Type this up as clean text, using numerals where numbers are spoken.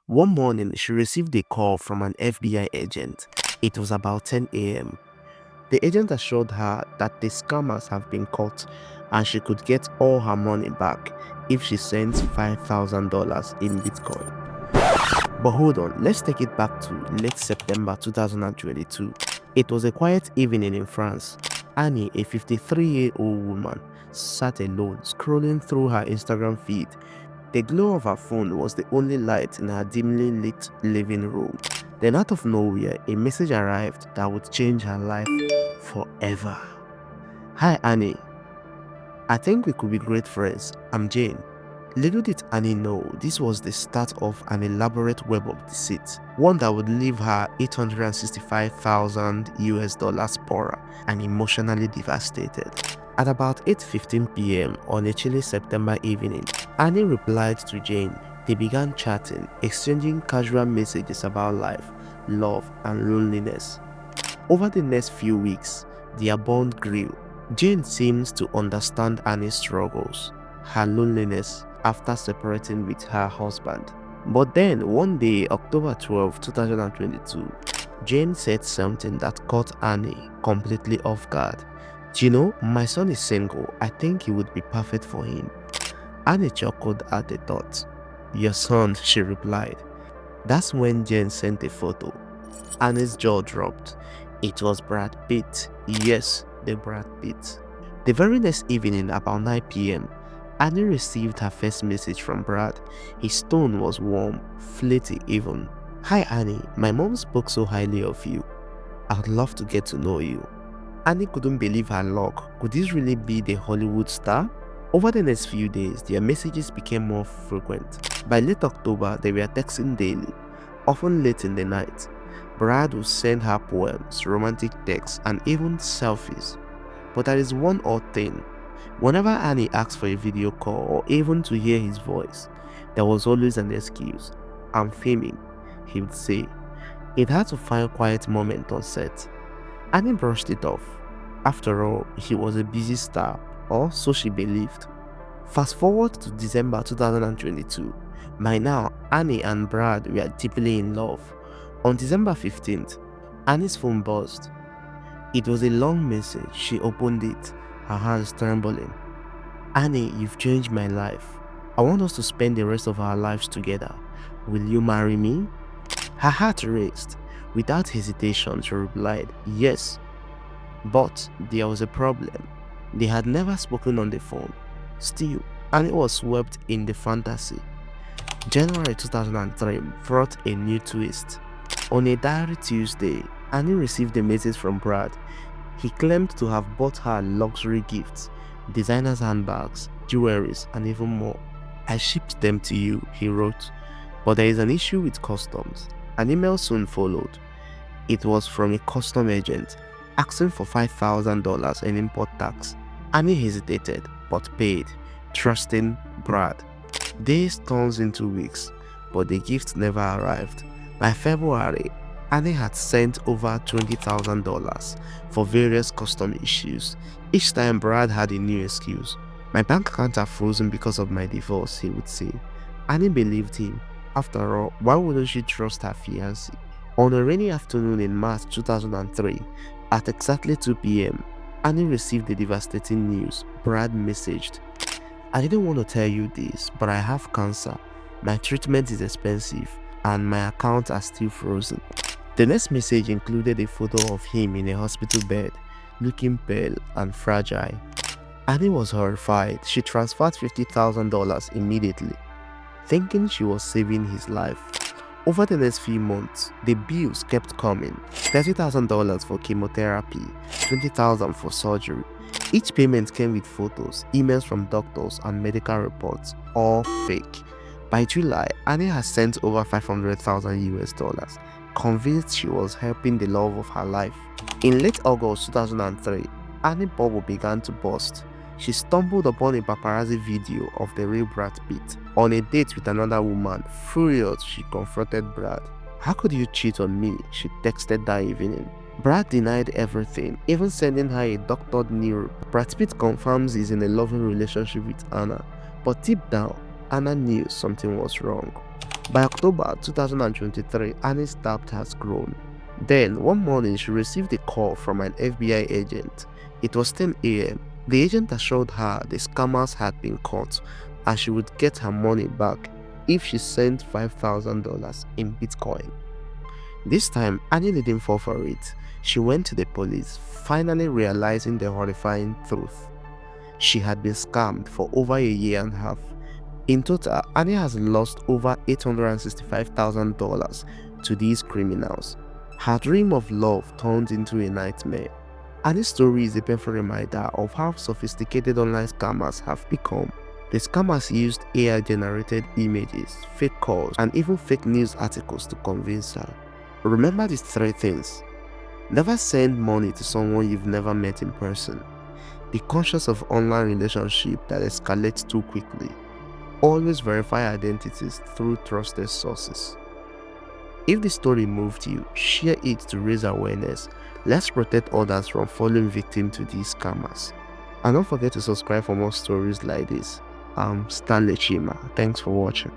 One morning, she received a call from an FBI agent. It was about 10 a.m. The agent assured her that the scammers have been caught and she could get all her money back if she sends $5,000 in Bitcoin. But hold on, let's take it back to late September 2022. It was a quiet evening in France. Annie, a 53-year-old woman, sat alone scrolling through her Instagram feed. The glow of her phone was the only light in her dimly lit living room. Then out of nowhere, a message arrived that would change her life forever. Hi Annie, I think we could be great friends. I'm Jane. Little did Annie know this was the start of an elaborate web of deceit, one that would leave her 865,000 US dollars poorer and emotionally devastated. At about 8:15 p.m. on a chilly September evening, Annie replied to Jane. They began chatting, exchanging casual messages about life, love, and loneliness. Over the next few weeks, their bond grew. Jane seems to understand Annie's struggles, her loneliness after separating with her husband. But then, one day, October 12, 2022, Jane said something that caught Annie completely off guard. You know, my son is single. I think he would be perfect for him. Annie chuckled at the thought. Your son, she replied. That's when Jane sent a photo. Annie's jaw dropped. It was Brad Pitt. Yes, the Brad Pitt. The very next evening, about 9 p.m., Annie received her first message from Brad. His tone was warm, flirty even. Hi Annie, my mom spoke so highly of you. I'd love to get to know you. Annie couldn't believe her luck. Could this really be the Hollywood star? Over the next few days, their messages became more frequent. By late October, they were texting daily, often late in the night. Brad would send her poems, romantic texts, and even selfies. But there is one odd thing. Whenever Annie asked for a video call or even to hear his voice, there was always an excuse. I'm filming, he would say. It had to find a quiet moment on set. Annie brushed it off. After all, he was a busy star, or so she believed. Fast forward to December 2022. By now, Annie and Brad were deeply in love. On December 15th, Annie's phone buzzed. It was a long message. She opened it, her hands trembling. Annie, you've changed my life. I want us to spend the rest of our lives together. Will you marry me? Her heart raced. Without hesitation, she replied, yes. But there was a problem. They had never spoken on the phone. Still, Annie was swept in the fantasy. January 2003 brought a new twist. On a diary Tuesday, Annie received a message from Brad. He claimed to have bought her luxury gifts, designers handbags, jewelries, and even more. I shipped them to you, he wrote, but there is an issue with customs. An email soon followed. It was from a custom agent asking for $5,000 in import tax. Annie hesitated but paid, trusting Brad. Days turned into weeks, but the gift never arrived. By February, Annie had sent over $20,000 for various custom issues. Each time Brad had a new excuse. My bank account are frozen because of my divorce, he would say. Annie believed him. After all, why wouldn't she trust her fiancé? On a rainy afternoon in March 2003, at exactly 2 p.m., Annie received the devastating news. Brad messaged, I didn't want to tell you this, but I have cancer. My treatment is expensive, and my accounts are still frozen. The next message included a photo of him in a hospital bed, looking pale and fragile. Annie was horrified. She transferred $50,000 immediately, thinking she was saving his life. Over the next few months, the bills kept coming. $30,000 for chemotherapy, $20,000 for surgery. Each payment came with photos, emails from doctors, and medical reports, all fake. By July, Annie had sent over 500,000 US dollars, convinced she was helping the love of her life. In late August 2003, Annie's bubble began to burst. She stumbled upon a paparazzi video of the real Brad Pitt on a date with another woman. Furious, she confronted Brad. How could you cheat on me? She texted that evening. Brad denied everything, even sending her a doctored neural. Brad Pitt confirms he's in a loving relationship with Anna, but deep down, Anna knew something was wrong. By October 2023, Annie's doubt has grown. Then, one morning, she received a call from an FBI agent. It was 10 a.m. The agent assured her the scammers had been caught and she would get her money back if she sent $5,000 in Bitcoin. This time, Annie didn't fall for it. She went to the police, finally realizing the horrifying truth. She had been scammed for over a year and a half. In total, Annie has lost over $865,000 to these criminals. Her dream of love turned into a nightmare. Annie's story is a painful reminder of how sophisticated online scammers have become. The scammers used AI-generated images, fake calls, and even fake news articles to convince her. Remember these three things. Never send money to someone you've never met in person. Be conscious of online relationships that escalate too quickly. Always verify identities through trusted sources. If this story moved you, share it to raise awareness. Let's protect others from falling victim to these scammers. And don't forget to subscribe for more stories like this. I'm Stanley Chima. Thanks for watching.